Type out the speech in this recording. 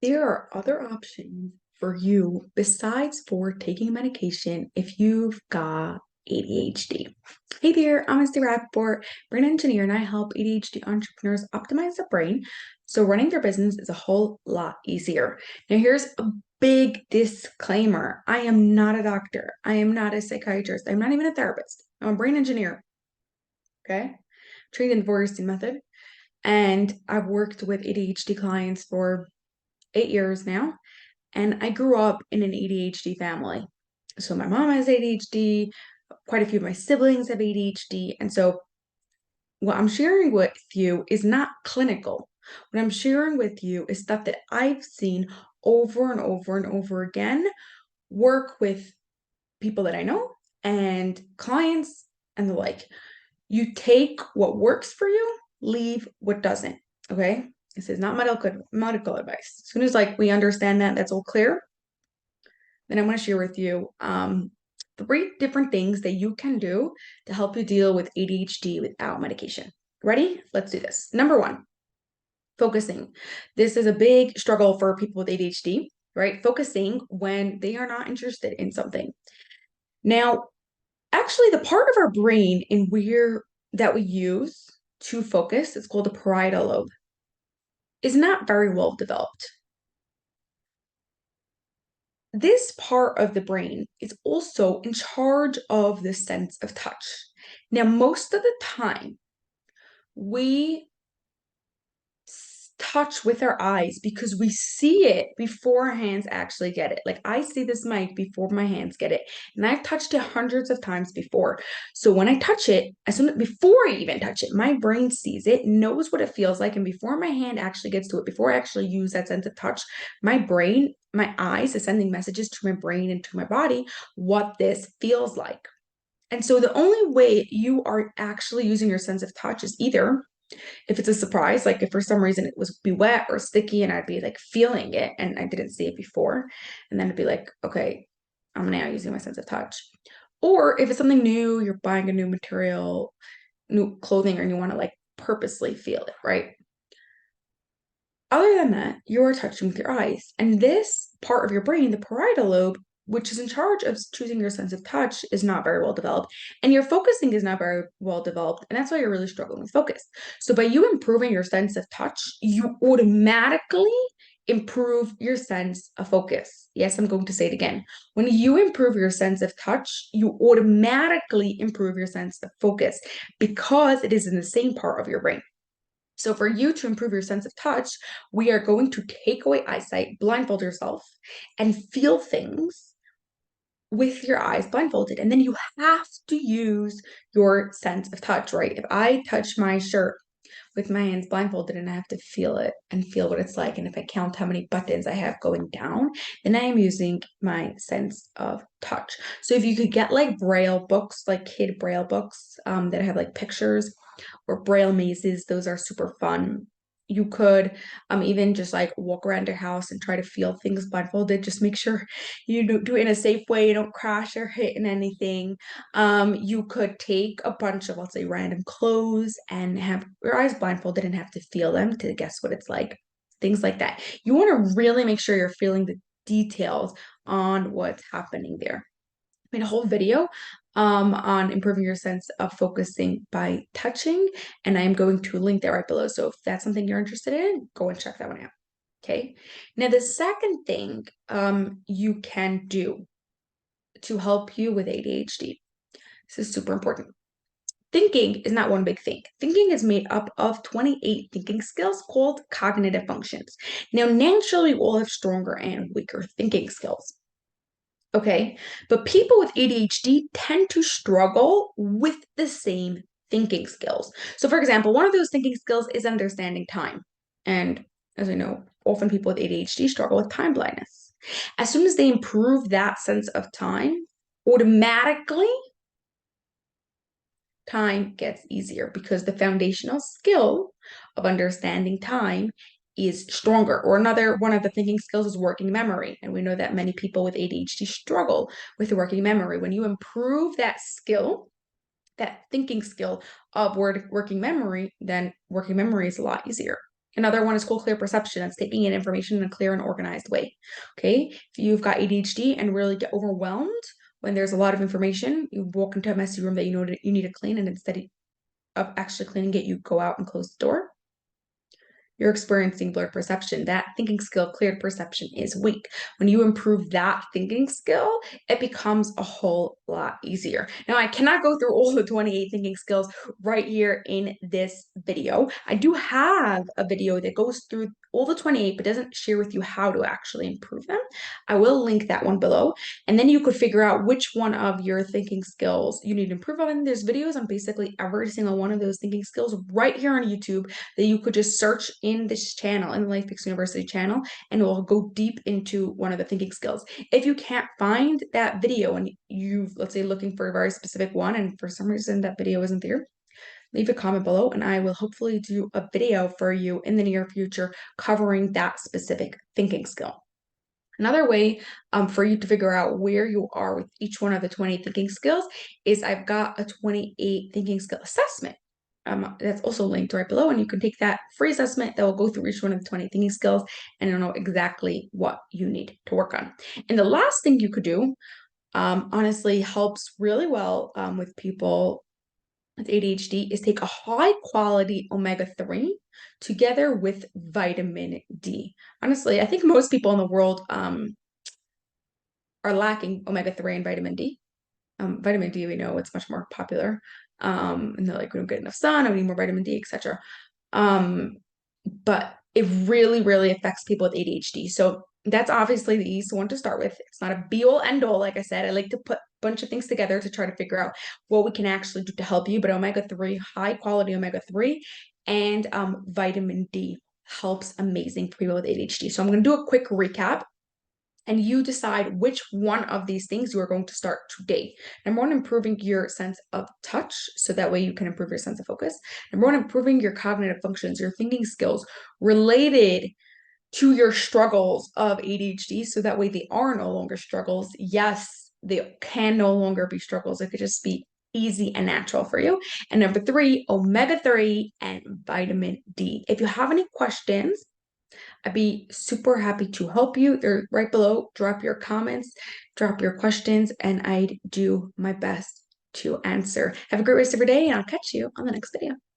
There are other options for you besides for taking medication if you've got ADHD. Hey there, I'm Mr. Rappaport, brain engineer, and I help ADHD entrepreneurs optimize their brain so running their business is a whole lot easier. Now, here's a big disclaimer. I am not a doctor. I am not a psychiatrist. I'm not even a therapist. I'm a brain engineer, okay? Trained in the Feuerstein method. And I've worked with ADHD clients for 8 years now. And I grew up in an ADHD family. So my mom has ADHD, quite a few of my siblings have ADHD. And so what I'm sharing with you is not clinical. What I'm sharing with you is stuff that I've seen over and over and over again work with people that I know and clients and the like. You take what works for you, leave what doesn't. Okay. This is not medical advice. As soon as we understand that, that's all clear. Then I want to share with you 3 different things that you can do to help you deal with ADHD without medication. Ready? Let's do this. Number one, focusing. This is a big struggle for people with ADHD, right? Focusing when they are not interested in something. Now, actually, the part of our brain in where that we use to focus, it's called the parietal lobe, is not very well developed. This part of the brain is also in charge of the sense of touch. Now, most of the time, we touch with our eyes because we see it before our hands actually get it. Like I see this mic before my hands get it, and I've touched it hundreds of times before. So when I touch it, before I even touch it, my brain sees it, knows what it feels like, and before my hand actually gets to it, before I actually use that sense of touch, my eyes is sending messages to my brain and to my body what this feels like. And so the only way you are actually using your sense of touch is either if it's a surprise, like if for some reason it was be wet or sticky and I'd be like feeling it and I didn't see it before, and then it'd be like, okay, I'm now using my sense of touch. Or if it's something new, you're buying a new material, new clothing, and you want to purposely feel it, right? Other than that, you are touching with your eyes. And this part of your brain, the parietal lobe, which is in charge of choosing your sense of touch, is not very well developed. And your focusing is not very well developed. And that's why you're really struggling with focus. So, by you improving your sense of touch, you automatically improve your sense of focus. Yes, I'm going to say it again. When you improve your sense of touch, you automatically improve your sense of focus because it is in the same part of your brain. So, for you to improve your sense of touch, we are going to take away eyesight, blindfold yourself, and feel things with your eyes blindfolded. And then you have to use your sense of touch, right? If I touch my shirt with my hands blindfolded and I have to feel it and feel what it's like, and if I count how many buttons I have going down, then I am using my sense of touch. So, if you could get Braille books, like kid Braille books that have pictures or braille mazes. Those are super fun. You could even just walk around your house and try to feel things blindfolded. Just make sure you do it in a safe way. You don't crash or hit in anything. You could take a bunch of, let's say, random clothes and have your eyes blindfolded and have to feel them to guess what it's like. Things like that. You want to really make sure you're feeling the details on what's happening there. Made a whole video on improving your sense of focusing by touching, and I'm going to link that right below. So if that's something you're interested in, go and check that one out. Okay. Now, the second thing you can do to help you with ADHD, this is super important. Thinking is not one big thing. Thinking is made up of 28 thinking skills called cognitive functions. Now, naturally, we all have stronger and weaker thinking skills. Okay. But people with ADHD tend to struggle with the same thinking skills. So, for example, one of those thinking skills is understanding time. And as I know, often people with ADHD struggle with time blindness. As soon as they improve that sense of time, automatically time gets easier because the foundational skill of understanding time is stronger. Or another one of the thinking skills is working memory. And we know that many people with ADHD struggle with working memory. When you improve that skill, that thinking skill of working memory, then working memory is a lot easier. Another one is called clear perception. That's taking in information in a clear and organized way. Okay. If you've got ADHD and really get overwhelmed when there's a lot of information, you walk into a messy room that you know that you need to clean, and instead of actually cleaning it, you go out and close the door. You're experiencing blurred perception. That thinking skill, cleared perception, is weak. When you improve that thinking skill, it becomes a whole lot easier. Now, I cannot go through all the 28 thinking skills right here in this video. I do have a video that goes through all the 28, but doesn't share with you how to actually improve them. I will link that one below. And then you could figure out which one of your thinking skills you need to improve on. There's videos on basically every single one of those thinking skills right here on YouTube that you could just search in this channel, in the Life Picks University channel, and it will go deep into one of the thinking skills. If you can't find that video and you've, let's say, looking for a very specific one, and for some reason that video isn't there, leave a comment below and I will hopefully do a video for you in the near future covering that specific thinking skill. Another way for you to figure out where you are with each one of the 20 thinking skills is I've got a 28 thinking skill assessment. That's also linked right below, and you can take that free assessment that will go through each one of the 20 thinking skills, and you'll know exactly what you need to work on. And the last thing you could do, honestly, helps really well with people with ADHD is take a high quality omega-3 together with vitamin D. Honestly, I think most people in the world are lacking omega-3 and vitamin D. Vitamin D, we know it's much more popular. And they're like, we don't get enough sun, I need more vitamin D, etc. But it really, really affects people with ADHD. So that's obviously the easiest one to start with. It's not a be-all, end-all. Like I said, I like to put a bunch of things together to try to figure out what we can actually do to help you. But omega-3, high quality omega-3 and vitamin D helps amazing for people with ADHD. So I'm going to do a quick recap, and you decide which one of these things you are going to start today. Number one, improving your sense of touch, so that way you can improve your sense of focus. Number one, improving your cognitive functions, your thinking skills related to your struggles of ADHD, so that way they are no longer struggles. Yes, they can no longer be struggles. It could just be easy and natural for you. And number three, omega-3 and vitamin D. If you have any questions, I'd be super happy to help you. They're right below. Drop your comments, drop your questions, and I'd do my best to answer. Have a great rest of your day, and I'll catch you on the next video.